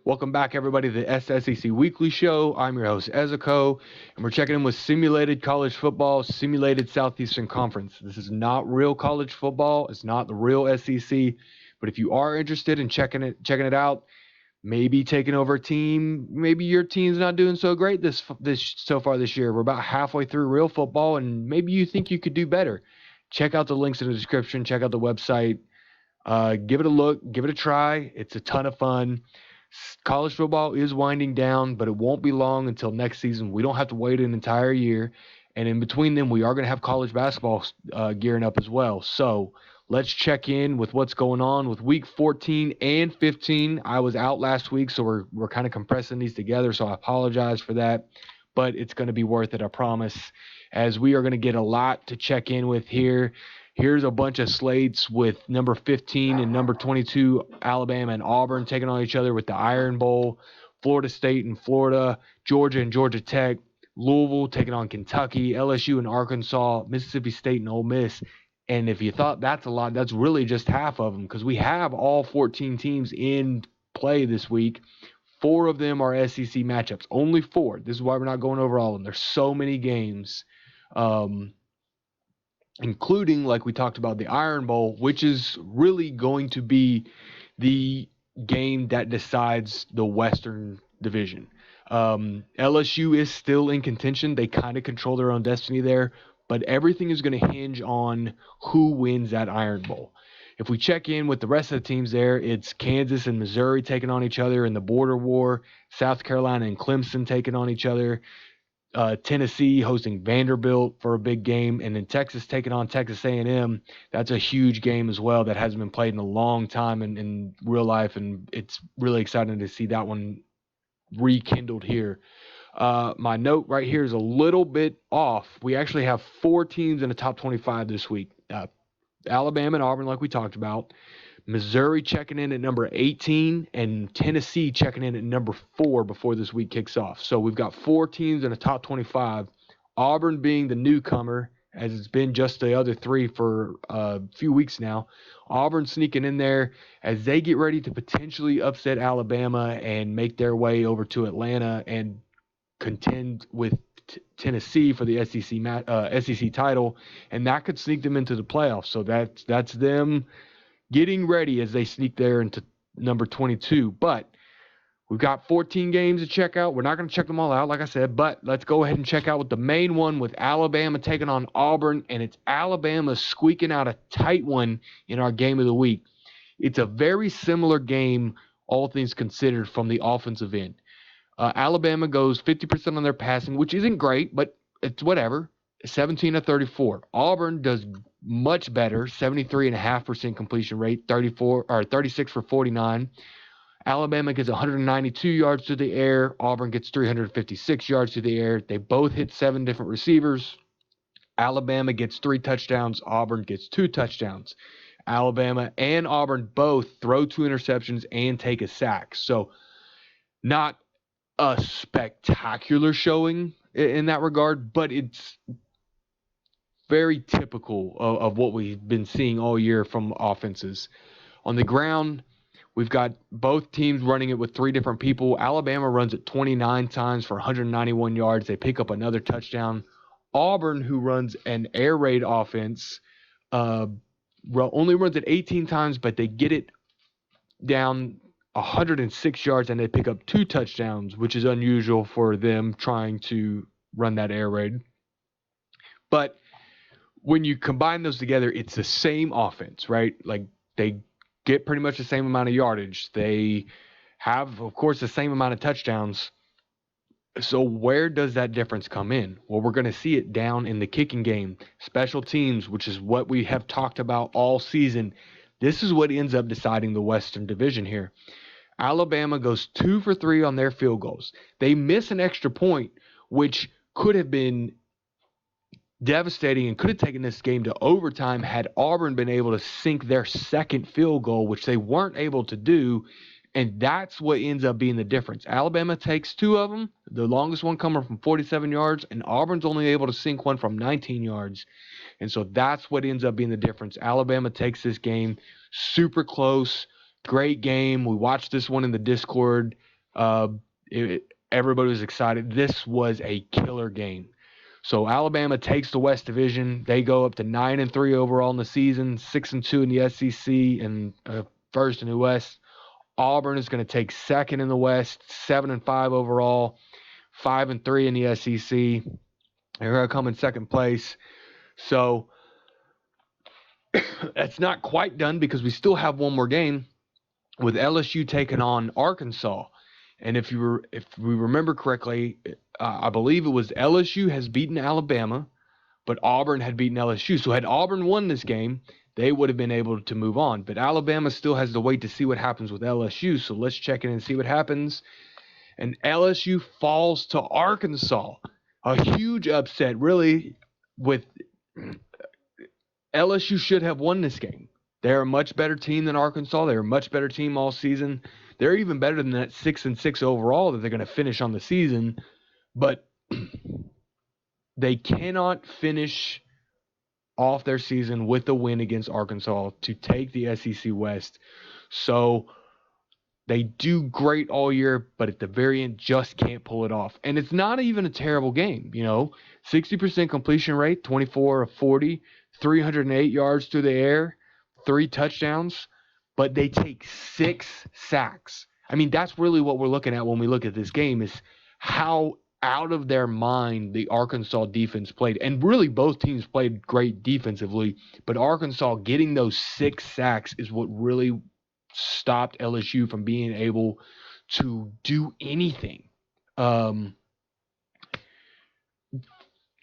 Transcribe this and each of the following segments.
Welcome back, everybody, to the sSEC Weekly Show. I'm your host, Ezeco, and we're checking in with simulated college football, simulated Southeastern Conference. This is not real college football. It's not the real SEC. But if you are interested in checking it out, maybe taking over a team, maybe your team's not doing so great this so far this year. We're about halfway through real football, and maybe you think you could do better. Check out the links in the description. Check out the website. Give it a look. Give it a try. It's a ton of fun. College football is winding down, but it won't be long until next season. We don't have to wait an entire year. And in between them, we are going to have college basketball gearing up as well. So let's check in with what's going on with week 14 and 15. I was out last week, so we're kind of compressing these together, so I apologize for that. But it's going to be worth it, I promise, as we are going to get a lot to check in with here. Here's a bunch of slates with number 15 and number 22, Alabama and Auburn taking on each other with the Iron Bowl, Florida State and Florida, Georgia and Georgia Tech, Louisville taking on Kentucky, LSU and Arkansas, Mississippi State and Ole Miss. And if you thought that's a lot, that's really just half of them because we have all 14 teams in play this week. 4 of them are SEC matchups, only 4. This is why we're not going over all of them. There's so many games. Including, like we talked about, the Iron Bowl, which is really going to be the game that decides the Western Division. LSU is still in contention. They kind of control their own destiny there, but everything is going to hinge on who wins that Iron Bowl. If we check in with the rest of the teams there, it's Kansas and Missouri taking on each other in the border war, South Carolina and Clemson taking on each other, Tennessee hosting Vanderbilt for a big game, and then Texas taking on Texas A&M. That's a huge game as well that hasn't been played in a long time in real life, and it's really exciting to see that one rekindled here. My note right here is a little bit off. We actually have 4 teams in the top 25 this week. Alabama and Auburn, like we talked about. Missouri checking in at number 18 and Tennessee checking in at number 4 before this week kicks off. So we've got 4 teams in the top 25. Auburn being the newcomer, as it's been just the other 3 for a few weeks now. Auburn sneaking in there as they get ready to potentially upset Alabama and make their way over to Atlanta and contend with Tennessee for the SEC title, and that could sneak them into the playoffs. So that's them getting ready as they sneak there into number 22. But we've got 14 games to check out. We're not going to check them all out, like I said, but let's go ahead and check out with the main one with Alabama taking on Auburn, and it's Alabama squeaking out a tight one in our game of the week. It's a very similar game, all things considered, from the offensive end. Alabama goes 50% on their passing, which isn't great, but it's whatever. 17 of 34. Auburn does much better, 73.5% completion rate, 36 for 49. Alabama gets 192 yards to the air. Auburn gets 356 yards to the air. They both hit 7 different receivers. Alabama gets 3 touchdowns. Auburn gets 2 touchdowns. Alabama and Auburn both throw 2 interceptions and take a sack. So not a spectacular showing in that regard, but it's very typical of what we've been seeing all year from offenses. On the ground, we've got both teams running it with 3 different people. Alabama runs it 29 times for 191 yards. They pick up another touchdown. Auburn, who runs an air raid offense, only runs it 18 times, but they get it down 106 yards and they pick up 2 touchdowns, which is unusual for them trying to run that air raid. But when you combine those together, it's the same offense, right? Like, they get pretty much the same amount of yardage. They have, of course, the same amount of touchdowns. So where does that difference come in? Well, we're going to see it down in the kicking game. Special teams, which is what we have talked about all season. This is what ends up deciding the Western Division here. Alabama goes 2 for 3 on their field goals. They miss an extra point, which could have been devastating and could have taken this game to overtime had Auburn been able to sink their second field goal, which they weren't able to do, and that's what ends up being the difference. Alabama takes 2 of them, the longest one coming from 47 yards, and Auburn's only able to sink one from 19 yards, and so that's what ends up being the difference. Alabama takes this game super close, great game. We watched this one in the Discord. Uh, Everybody was excited. This was a killer game. So Alabama takes the West Division. They go up to 9-3 overall in the season, 6-2 in the SEC, and first in the West. Auburn is going to take second in the West, 7-5 overall, 5-3 in the SEC. They're going to come in second place. So that's not quite done because we still have one more game with LSU taking on Arkansas. And if we remember correctly, I believe it was LSU has beaten Alabama, but Auburn had beaten LSU. So had Auburn won this game, they would have been able to move on. But Alabama still has to wait to see what happens with LSU. So let's check in and see what happens. And LSU falls to Arkansas. A huge upset, really, with LSU should have won this game. They're a much better team than Arkansas. They're a much better team all season. They're even better than that 6-6 overall that they're going to finish on the season. But they cannot finish off their season with a win against Arkansas to take the SEC West. So they do great all year, but at the very end just can't pull it off. And it's not even a terrible game, 60% completion rate, 24 of 40, 308 yards through the air, 3 touchdowns, but they take 6 sacks. I mean, that's really what we're looking at when we look at this game is how out of their mind the Arkansas defense played. And really both teams played great defensively, but Arkansas getting those 6 sacks is what really stopped LSU from being able to do anything.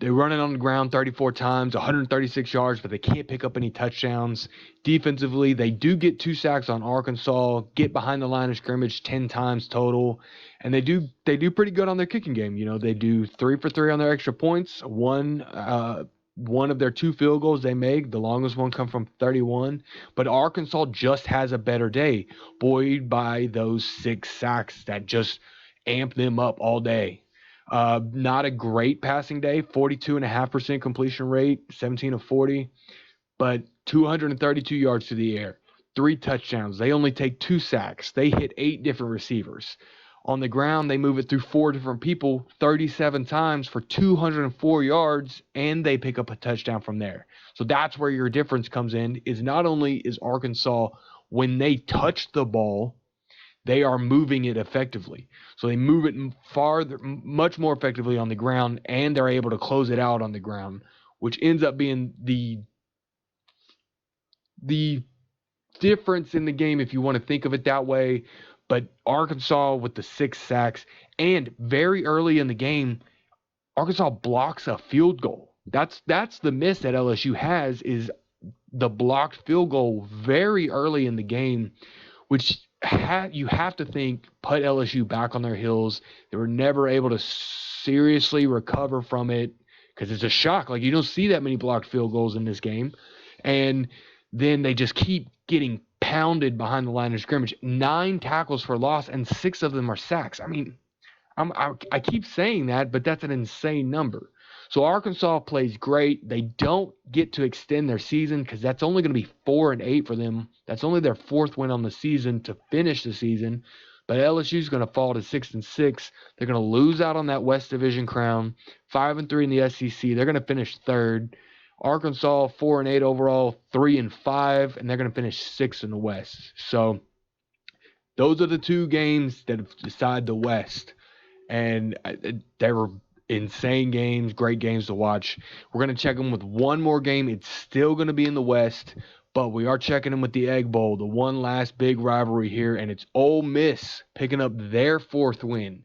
They run it on the ground 34 times, 136 yards, but they can't pick up any touchdowns. Defensively, they do get 2 sacks on Arkansas, get behind the line of scrimmage 10 times total, and they do pretty good on their kicking game. They do 3 for 3 on their extra points. One of their 2 field goals they make, the longest one come from 31, but Arkansas just has a better day, buoyed by those 6 sacks that just amp them up all day. Not a great passing day, 42.5% completion rate, 17 of 40, but 232 yards to the air, 3 touchdowns. They only take 2 sacks. They hit 8 different receivers. On the ground, they move it through 4 different people 37 times for 204 yards, and they pick up a touchdown from there. So that's where your difference comes in, is not only is Arkansas, when they touch the ball, they are moving it effectively. So they move it much more effectively on the ground, and they're able to close it out on the ground, which ends up being the difference in the game if you want to think of it that way. But Arkansas with the 6 sacks, and very early in the game, Arkansas blocks a field goal. That's the miss that LSU has, is the blocked field goal very early in the game, which you have to think put LSU back on their heels. They were never able to seriously recover from it because it's a shock. Like, you don't see that many blocked field goals in this game. And then they just keep getting pounded behind the line of scrimmage. 9 tackles for loss, and 6 of them are sacks. I mean, I keep saying that, but that's an insane number. So Arkansas plays great. They don't get to extend their season because that's only going to be 4-8 for them. That's only their 4th win on the season to finish the season. But LSU is going to fall to 6-6. They're going to lose out on that West Division crown. 5-3 in the SEC. They're going to finish 3rd. Arkansas 4-8 overall, 3-5, and they're going to finish 6th in the West. So those are the 2 games that decide the West. And they were insane games, great games to watch. We're going to check them with one more game. It's still going to be in the West, but we are checking them with the Egg Bowl, the one last big rivalry here, and it's Ole Miss picking up their 4th win.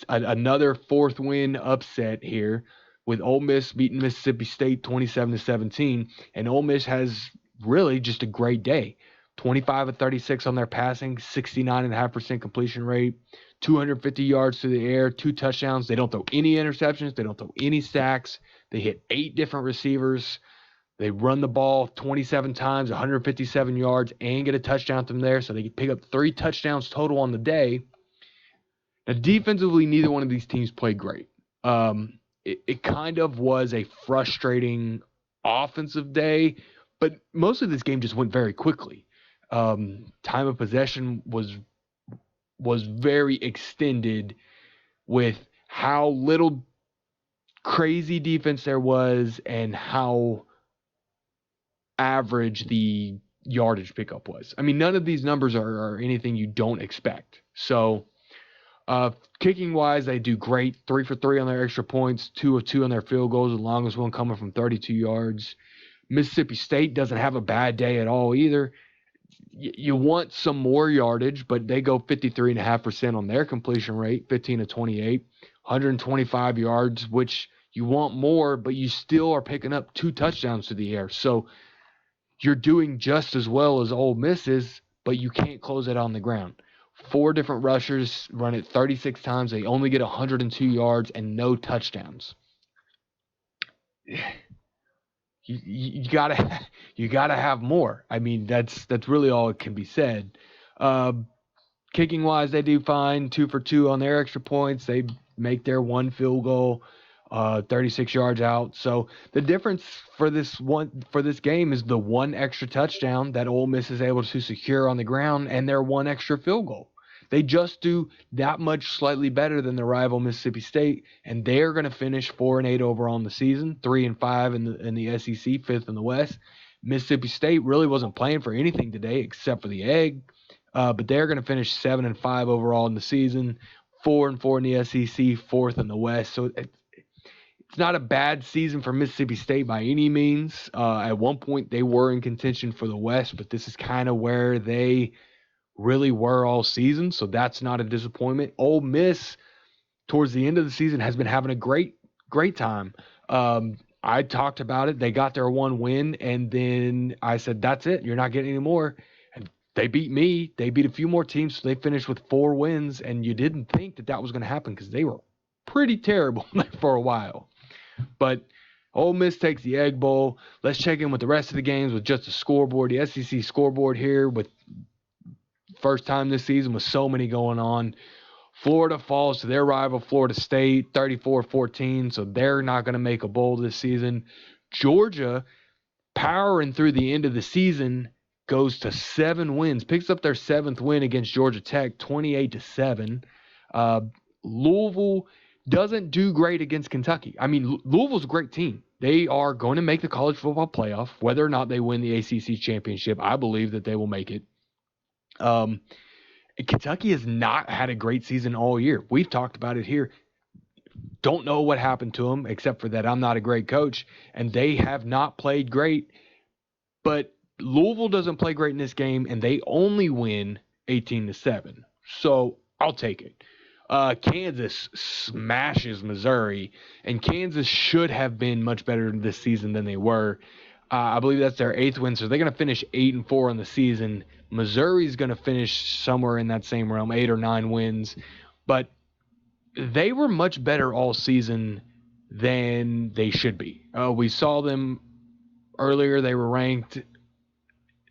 Another 4th win upset here with Ole Miss beating Mississippi State 27-17, and Ole Miss has really just a great day. 25 of 36 on their passing, 69.5% completion rate, 250 yards through the air, 2 touchdowns. They don't throw any interceptions. They don't throw any sacks. They hit 8 different receivers. They run the ball 27 times, 157 yards, and get a touchdown from there. So they pick up 3 touchdowns total on the day. Now, defensively, neither one of these teams played great. It kind of was a frustrating offensive day, but most of this game just went very quickly. Time of possession was was very extended with how little crazy defense there was and how average the yardage pickup was. I mean, none of these numbers are anything you don't expect. So, kicking wise, they do great. 3 for 3 on their extra points, 2 of 2 on their field goals, the longest one coming from 32 yards. Mississippi State doesn't have a bad day at all either. You want some more yardage, but they go 53.5% on their completion rate, 15 to 28, 125 yards, which you want more, but you still are picking up 2 touchdowns to the air. So you're doing just as well as Ole Miss is, but you can't close it on the ground. 4 different rushers run it 36 times. They only get 102 yards and no touchdowns. You gotta have more. I mean, that's really all it can be said. Kicking wise, they do fine. 2 for 2 on their extra points. They make their 1 field goal, 36 yards out. So the difference for this game is the 1 extra touchdown that Ole Miss is able to secure on the ground and their 1 extra field goal. They just do that much slightly better than their rival Mississippi State, and they're going to finish 4-8 overall in the season, 3-5 in the SEC, 5th in the West. Mississippi State really wasn't playing for anything today except for the egg, but they're going to finish 7-5 overall in the season, 4-4 in the SEC, 4th in the West. So it's not a bad season for Mississippi State by any means. At one point, they were in contention for the West, but this is kind of where they really were all season, so that's not a disappointment. Ole Miss, towards the end of the season, has been having a great time. I talked about it. They got their 1 win, and then I said, that's it. You're not getting any more. And they beat me. They beat a few more teams, so they finished with 4 wins, and you didn't think that was going to happen because they were pretty terrible for a while. But Ole Miss takes the Egg Bowl. Let's check in with the rest of the games with just a scoreboard. The SEC scoreboard here with first time this season with so many going on. Florida falls to their rival Florida State 34-14, so they're not going to make a bowl this season. Georgia, powering through the end of the season, goes to 7 wins, picks up their 7th win against Georgia Tech, 28-7. Louisville doesn't do great against Kentucky. I mean, Louisville's a great team. They are going to make the college football playoff, whether or not they win the ACC championship. I believe that they will make it. Kentucky has not had a great season all year. We've talked about it here. Don't know what happened to them, except for that I'm not a great coach, and they have not played great. But Louisville doesn't play great in this game, and they only win 18-7. So I'll take it. Kansas smashes Missouri, and Kansas should have been much better this season than they were. I believe that's their 8th win, so they're going to finish 8-4 on the season. Missouri's going to finish somewhere in that same realm, 8 or 9 wins. But they were much better all season than they should be. We saw them earlier. They were ranked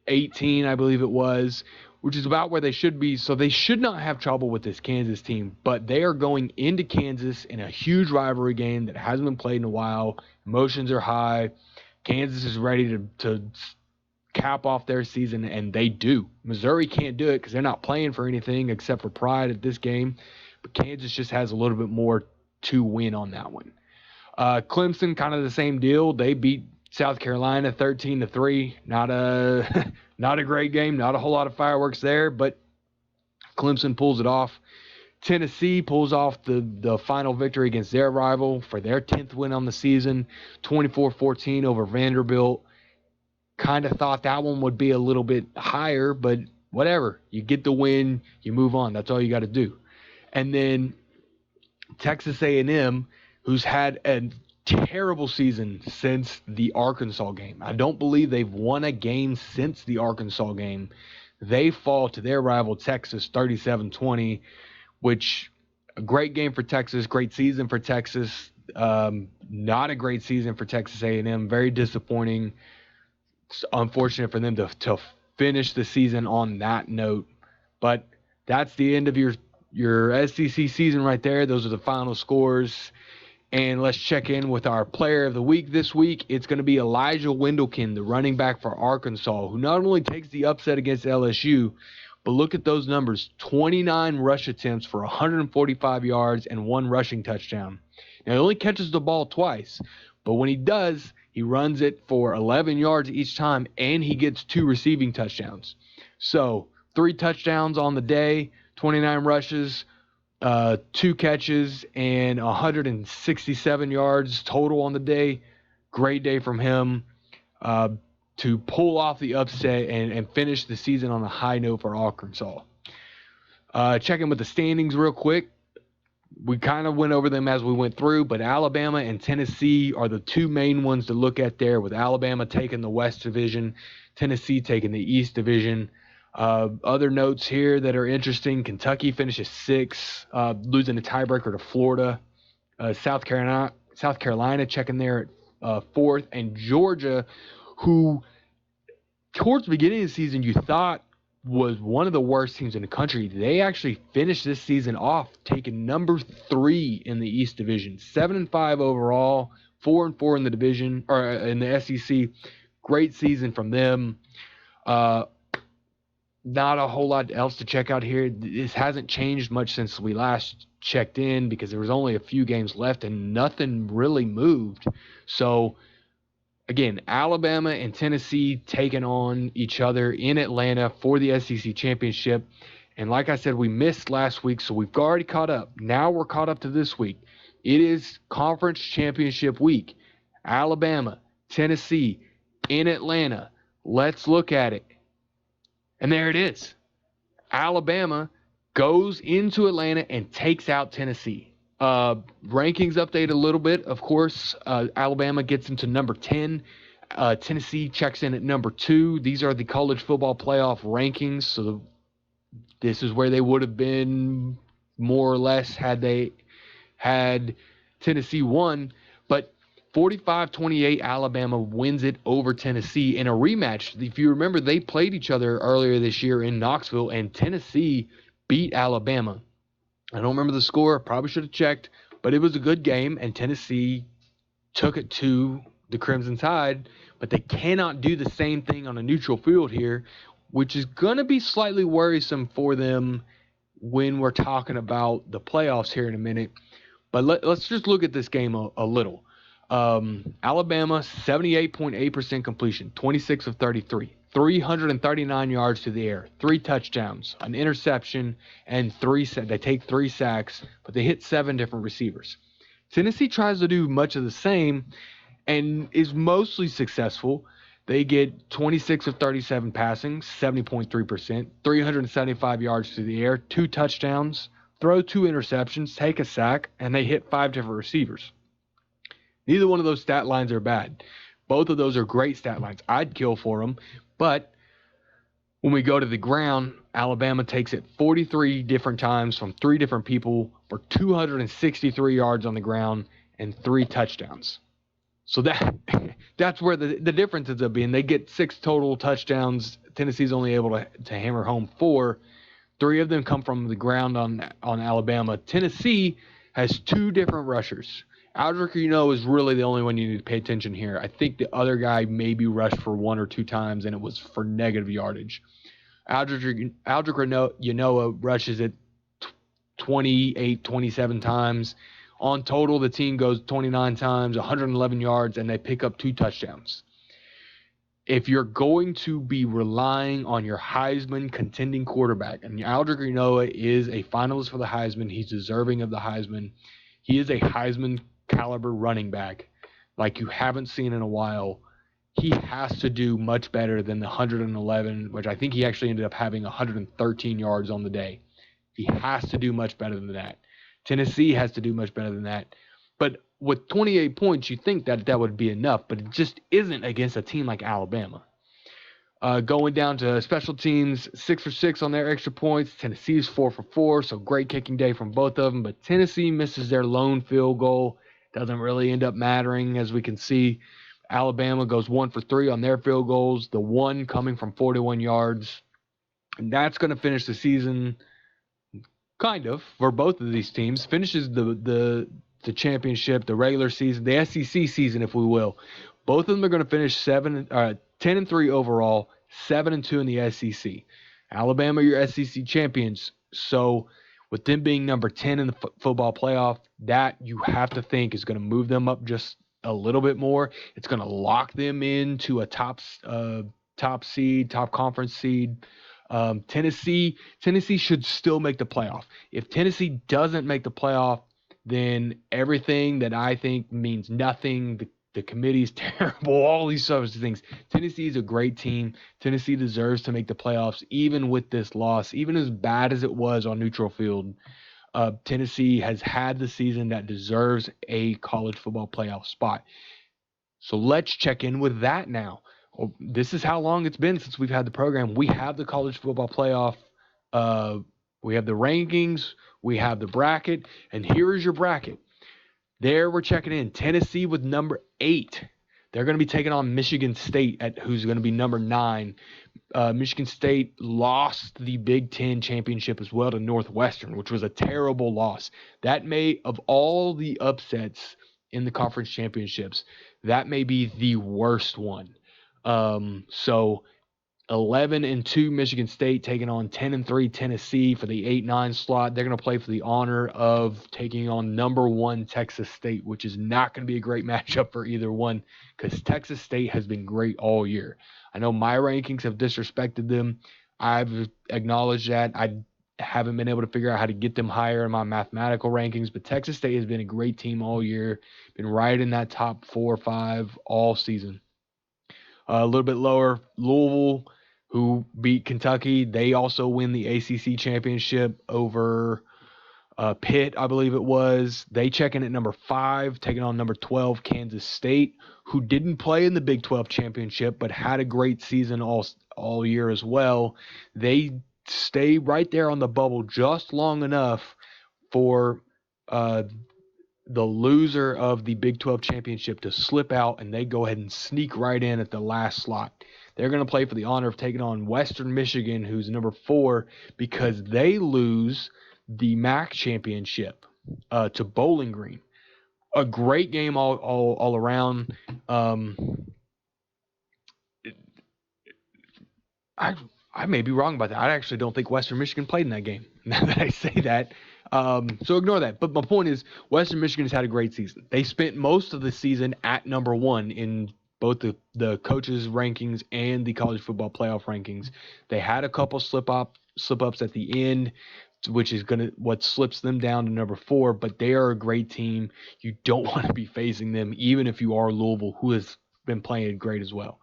18, I believe it was, which is about where they should be. So they should not have trouble with this Kansas team. But they are going into Kansas in a huge rivalry game that hasn't been played in a while. Emotions are high. Kansas is ready to cap off their season, and they do. Missouri can't do it because they're not playing for anything except for pride at this game. But Kansas just has a little bit more to win on that one. Clemson, kind of the same deal. They beat South Carolina 13-3. Not a great game. Not a whole lot of fireworks there, but Clemson pulls it off. Tennessee pulls off the final victory against their rival for their 10th win on the season, 24-14 over Vanderbilt. Kind of thought that one would be a little bit higher, but whatever. You get the win, you move on. That's all you got to do. And then Texas A&M, who's had a terrible season since the Arkansas game. I don't believe they've won a game since the Arkansas game. They fall to their rival Texas 37-20. Which a great game for Texas, great season for Texas. Not a great season for Texas A&M. Very disappointing. It's unfortunate for them to finish the season on that note. But that's the end of your SEC season right there. Those are the final scores. And let's check in with our player of the week this week. It's going to be Elijah Wendelken, the running back for Arkansas, who not only takes the upset against LSU, But look at those numbers: 29 rush attempts for 145 yards and 1 rushing touchdown. Now, he only catches the ball twice, but when he does, he runs it for 11 yards each time, and he gets 2 receiving touchdowns. So 3 touchdowns on the day, 29 rushes, 2 catches, and 167 yards total on the day. Great day from him to pull off the upset and finish the season on a high note for Arkansas. Checking with the standings real quick. We kind of went over them as we went through, but Alabama and Tennessee are the 2 main ones to look at there, with Alabama taking the West Division, Tennessee taking the East Division. Other notes here that are interesting: Kentucky finishes 6th, losing a tiebreaker to Florida. South Carolina checking there at 4th, and Georgia, who towards the beginning of the season you thought was one of the worst teams in the country, they actually finished this season off taking number 3 in the East Division, 7-5 overall, 4-4 in the division or in the SEC. Great season from them. Not a whole lot else to check out here. This hasn't changed much since we last checked in because there was only a few games left and nothing really moved. So again, Alabama and Tennessee taking on each other in Atlanta for the SEC championship. And like I said, we missed last week, so we've already caught up. Now we're caught up to this week. It is conference championship week. Alabama, Tennessee, in Atlanta. Let's look at it. And there it is. Alabama goes into Atlanta and takes out Tennessee. Rankings update a little bit. Of course, Alabama gets into number 10. Tennessee checks in at number 2. These are the college football playoff rankings. So this is where they would have been more or less had they had Tennessee won. But 45-28, Alabama wins it over Tennessee in a rematch. If you remember, they played each other earlier this year in Knoxville, and Tennessee beat Alabama. I don't remember the score. Probably should have checked, but it was a good game, and Tennessee took it to the Crimson Tide, but they cannot do the same thing on a neutral field here, which is going to be slightly worrisome for them when we're talking about the playoffs here in a minute. But let's just look at this game a little. Alabama, 78.8% completion, 26 of 33. 339 yards to the air, 3 touchdowns, an interception, and they take 3 sacks, but they hit 7 different receivers. Tennessee tries to do much of the same and is mostly successful. They get 26 of 37 passing, 70.3%, 375 yards to the air, 2 touchdowns, throw 2 interceptions, take a sack, and they hit 5 different receivers. Neither one of those stat lines are bad. Both of those are great stat lines. I'd kill for them. But when we go to the ground, Alabama takes it 43 different times from 3 different people for 263 yards on the ground and 3 touchdowns. So that's where the difference ends up being. They get 6 total touchdowns. Tennessee's only able to hammer home 4. 3 of them come from the ground on Alabama. Tennessee has 2 different rushers. Aldrick, is really the only one you need to pay attention here. I think the other guy maybe rushed for 1 or 2 times, and it was for negative yardage. Aldrick rushes it 28, 27 times. On total, the team goes 29 times, 111 yards, and they pick up 2 touchdowns. If you're going to be relying on your Heisman contending quarterback, and Aldrick is a finalist for the Heisman, he's deserving of the Heisman. He is a Heisman caliber running back like you haven't seen in a while. He has to do much better than the 111, which I think he actually ended up having 113 yards on the day. He has to do much better than that. Tennessee has to do much better than that. But with 28 points, you think that would be enough, but it just isn't against a team like Alabama. Going down to special teams, 6 for 6 on their extra points. Tennessee's 4 for 4, so great kicking day from both of them. But Tennessee misses their lone field goal. Doesn't really end up mattering, as we can see. Alabama goes 1 for 3 on their field goals, the one coming from 41 yards. And that's going to finish the season, kind of, for both of these teams. Finishes the championship, the regular season, the SEC season, if we will. Both of them are going to finish 10-3 overall, 7-2 in the SEC. Alabama, your SEC champions. So with them being number 10 in the football playoff, that you have to think is going to move them up just a little bit more. It's going to lock them into a top seed, top conference seed. Tennessee should still make the playoff. If Tennessee doesn't make the playoff, then everything that I think means nothing. The committee's terrible, all these sorts of things. Tennessee is a great team. Tennessee deserves to make the playoffs, even with this loss, even as bad as it was on neutral field. Tennessee has had the season that deserves a college football playoff spot. So let's check in with that now. Well, this is how long it's been since we've had the program. We have the college football playoff. We have the rankings. We have the bracket. And here is your bracket. There we're checking in. Tennessee with number 8. They're going to be taking on Michigan State, who's going to be number 9. Michigan State lost the Big Ten championship as well to Northwestern, which was a terrible loss. That may, of all the upsets in the conference championships, that may be the worst one. So 11-2 Michigan State taking on 10-3 Tennessee for the 8-9 slot. They're going to play for the honor of taking on number 1 Texas State, which is not going to be a great matchup for either one because Texas State has been great all year. I know my rankings have disrespected them. I've acknowledged that. I haven't been able to figure out how to get them higher in my mathematical rankings, but Texas State has been a great team all year, been right in that top 4 or 5 all season. A little bit lower, Louisville, who beat Kentucky. They also win the ACC championship over Pitt, I believe it was. They check in at number 5, taking on number 12, Kansas State, who didn't play in the Big 12 championship but had a great season all year as well. They stay right there on the bubble just long enough for the loser of the Big 12 championship to slip out, and they go ahead and sneak right in at the last slot. They're going to play for the honor of taking on Western Michigan, who's number 4, because they lose the MAC championship to Bowling Green. A great game all around. I may be wrong about that. I actually don't think Western Michigan played in that game, now that I say that. So ignore that. But my point is, Western Michigan has had a great season. They spent most of the season at number 1 in both the coaches' rankings and the college football playoff rankings. They had a couple slip-ups at the end, which is what slips them down to number 4, but they are a great team. You don't want to be facing them, even if you are Louisville, who has been playing great as well.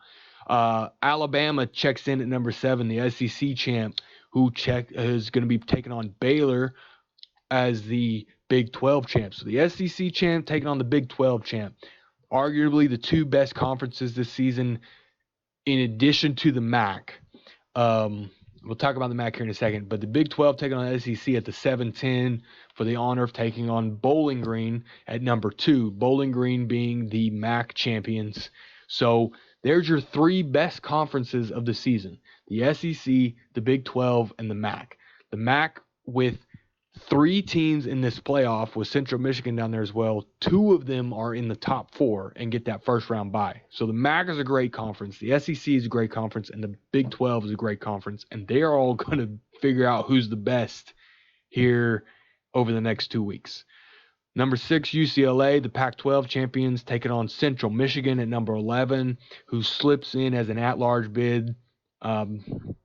Alabama checks in at number 7, the SEC champ, who is going to be taking on Baylor as the Big 12 champ. So the SEC champ taking on the Big 12 champ. Arguably the 2 best conferences this season, in addition to the MAC. We'll talk about the MAC here in a second, but the Big 12 taking on the SEC at the 7-10 for the honor of taking on Bowling Green at number 2. Bowling Green being the MAC champions. So there's your 3 best conferences of the season: the SEC, the Big 12, and the MAC. The MAC with 3 teams in this playoff, with Central Michigan down there as well. 2 of them are in the top 4 and get that first round bye. So the MAC is a great conference, the SEC is a great conference, and the Big 12 is a great conference. And they are all going to figure out who's the best here over the next 2 weeks. Number 6, UCLA, the Pac-12 champions, taking on Central Michigan at number 11, who slips in as an at-large bid. And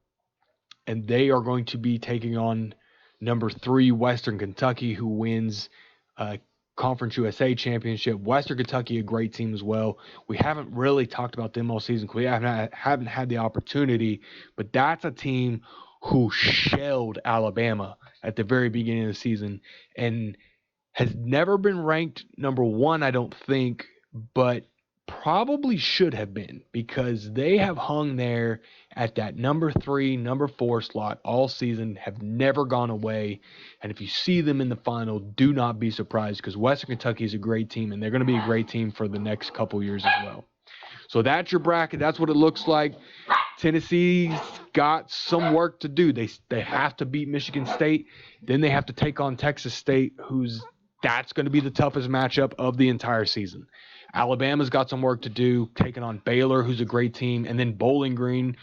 they are going to be taking on number 3, Western Kentucky, who wins Conference USA championship. Western Kentucky, a great team as well. We haven't really talked about them all season because we haven't had the opportunity, but that's a team who shelled Alabama at the very beginning of the season and has never been ranked number 1, I don't think, but probably should have been, because they have hung there at that number 3, number 4 slot all season, have never gone away. And if you see them in the final, do not be surprised, because Western Kentucky is a great team, and they're going to be a great team for the next couple years as well. So that's your bracket. That's what it looks like. Tennessee's got some work to do. They have to beat Michigan State. Then they have to take on Texas State, that's going to be the toughest matchup of the entire season. Alabama's got some work to do, taking on Baylor, who's a great team, and then Bowling Green,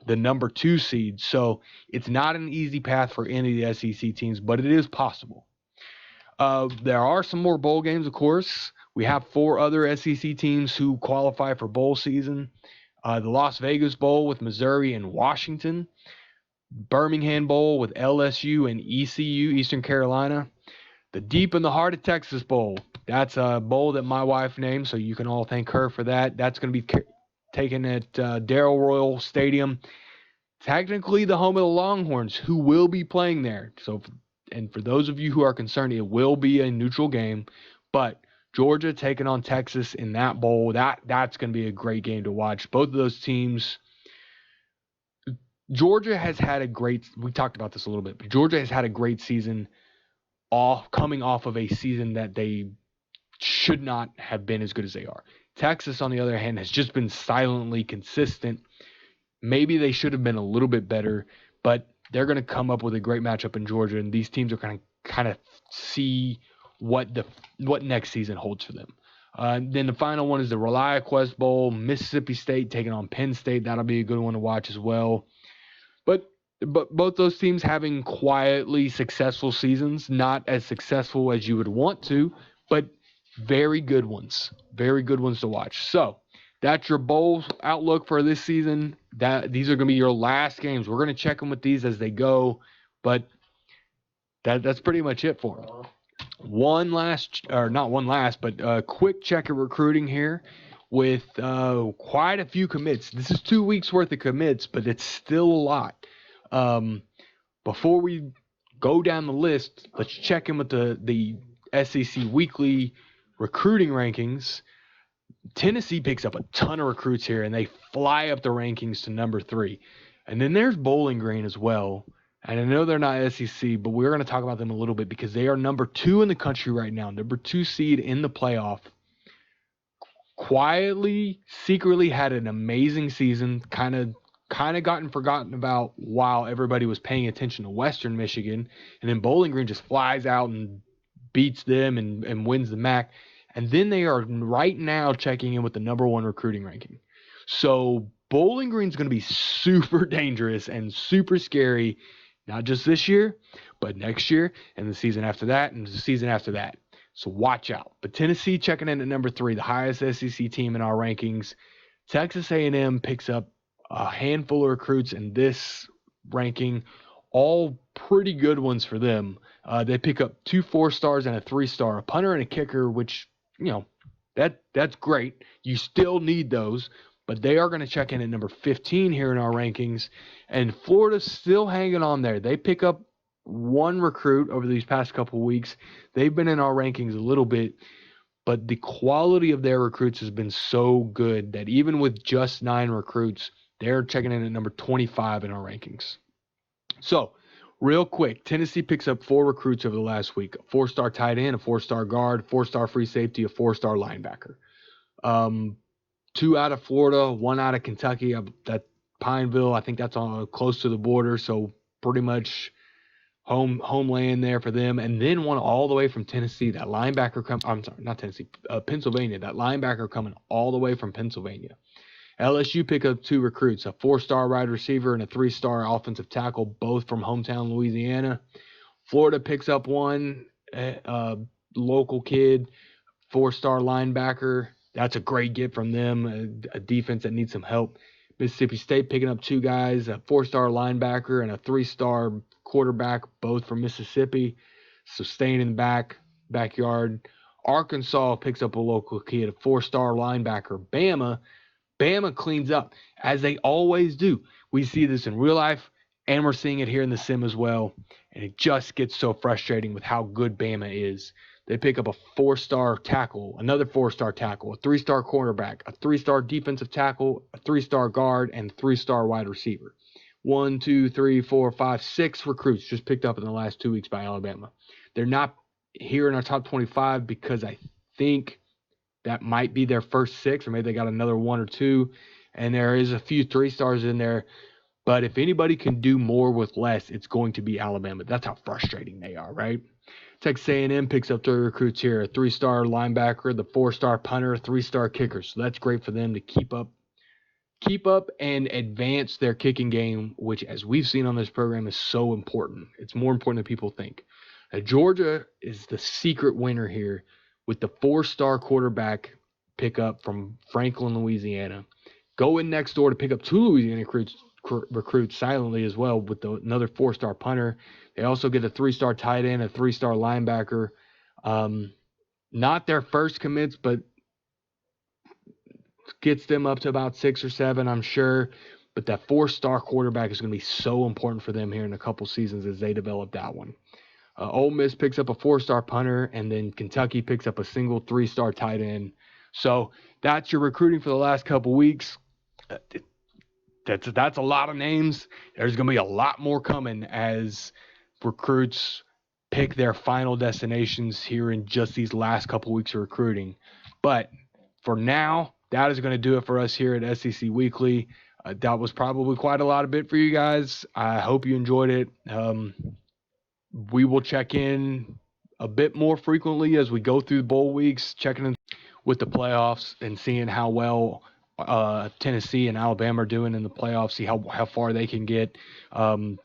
the number 2 seed. So it's not an easy path for any of the SEC teams, but it is possible. There are some more bowl games, of course. We have 4 other SEC teams who qualify for bowl season. The Las Vegas Bowl with Missouri and Washington. Birmingham Bowl with LSU and ECU, Eastern Carolina. The Deep in the Heart of Texas Bowl. That's a bowl that my wife named, so you can all thank her for that. That's going to be taken at Darrell Royal Stadium. Technically the home of the Longhorns, who will be playing there. So, and for those of you who are concerned, it will be a neutral game. But Georgia taking on Texas in that bowl, that's going to be a great game to watch. Both of those teams. Georgia has had a great, we talked about this a little bit, but Georgia has had a great season coming off of a season that they should not have been as good as they are. Texas, on the other hand, has just been silently consistent. Maybe they should have been a little bit better, but they're going to come up with a great matchup in Georgia, and these teams are going to kind of see what next season holds for them. Then the final one is the ReliaQuest Bowl, Mississippi State taking on Penn State. That'll be a good one to watch as well. But both those teams having quietly successful seasons, not as successful as you would want to, but very good ones to watch. So that's your bowl outlook for this season. These are going to be your last games. We're going to check them with these as they go, but that's pretty much it for them. A quick check of recruiting here with quite a few commits. This is 2 weeks worth of commits, but it's still a lot. Before we go down the list, let's check in with the SEC weekly recruiting rankings. Tennessee picks up a ton of recruits here, and they fly up the rankings to number 3. And then there's Bowling Green as well. And I know they're not SEC, but we're going to talk about them a little bit because they are number 2 in the country right now, number 2 seed in the playoff. Quietly, secretly had an amazing season, kind of gotten forgotten about while everybody was paying attention to Western Michigan. And then Bowling Green just flies out and beats them and wins the MAC. And then they are right now checking in with the number 1 recruiting ranking. So Bowling Green's going to be super dangerous and super scary, not just this year, but next year and the season after that and the season after that. So watch out. But Tennessee checking in at number 3, the highest SEC team in our rankings. Texas A&M picks up a handful of recruits in this ranking, all pretty good ones for them. They pick up 2 4-stars and a 3-star, a punter and a kicker, which, that's great. You still need those, but they are going to check in at number 15 here in our rankings. And Florida's still hanging on there. They pick up 1 recruit over these past couple of weeks. They've been in our rankings a little bit, but the quality of their recruits has been so good that even with just 9 recruits, they're checking in at number 25 in our rankings. So, real quick, Tennessee picks up 4 recruits over the last week. A 4-star tight end, a 4-star guard, 4-star free safety, a 4-star linebacker. 2 out of Florida, 1 out of Kentucky. That Pineville, I think that's close to the border, so pretty much homeland there for them. And then 1 all the way from Tennessee. That linebacker Pennsylvania. That linebacker coming all the way from Pennsylvania. LSU pick up 2 recruits, a 4-star wide receiver and a 3-star offensive tackle, both from hometown Louisiana. Florida picks up 1 local kid, 4-star linebacker. That's a great get from them, a defense that needs some help. Mississippi State picking up 2 guys, a 4-star linebacker and a 3-star quarterback, both from Mississippi. So staying in the backyard. Arkansas picks up a local kid, a 4-star linebacker. Bama cleans up, as they always do. We see this in real life, and we're seeing it here in the sim as well. And it just gets so frustrating with how good Bama is. They pick up a 4-star tackle, another 4-star tackle, a 3-star cornerback, a 3-star defensive tackle, a 3-star guard, and 3-star wide receiver. 1, 2, 3, 4, 5, 6 recruits just picked up in the last 2 weeks by Alabama. They're not here in our top 25 because I think that might be their first 6, or maybe they got another 1 or 2, and there is a few 3-stars in there. But if anybody can do more with less, it's going to be Alabama. That's how frustrating they are, right? Texas A&M picks up 3 recruits here, a 3-star linebacker, the 4-star punter, a 3-star kicker. So that's great for them to keep up keep up and advance their kicking game, which, as we've seen on this program, is so important. It's more important than people think. Georgia is the secret winner here with the 4-star quarterback pickup from Franklin, Louisiana. Go in next door to pick up 2 Louisiana recruits silently as well with another 4-star punter. They also get a 3-star tight end, a 3-star linebacker. Not their first commits, but gets them up to about 6 or 7, I'm sure. But that 4-star quarterback is going to be so important for them here in a couple seasons as they develop that one. Ole Miss picks up a 4-star punter, and then Kentucky picks up a single 3-star tight end. So that's your recruiting for the last couple weeks. That's a lot of names. There's going to be a lot more coming as recruits pick their final destinations here in just these last couple weeks of recruiting. But for now, that is going to do it for us here at SEC Weekly. That was probably quite a lot of bit for you guys. I hope you enjoyed it. We will check in a bit more frequently as we go through the bowl weeks, checking in with the playoffs and seeing how well Tennessee and Alabama are doing in the playoffs, see how far they can get,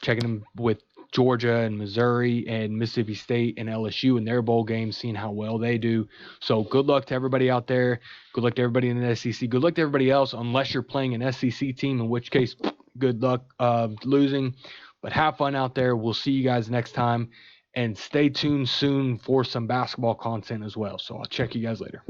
checking them with Georgia and Missouri and Mississippi State and LSU in their bowl games, seeing how well they do. So good luck to everybody out there. Good luck to everybody in the SEC. Good luck to everybody else, unless you're playing an SEC team, in which case, good luck losing. But have fun out there. We'll see you guys next time. And stay tuned soon for some basketball content as well. So I'll check you guys later.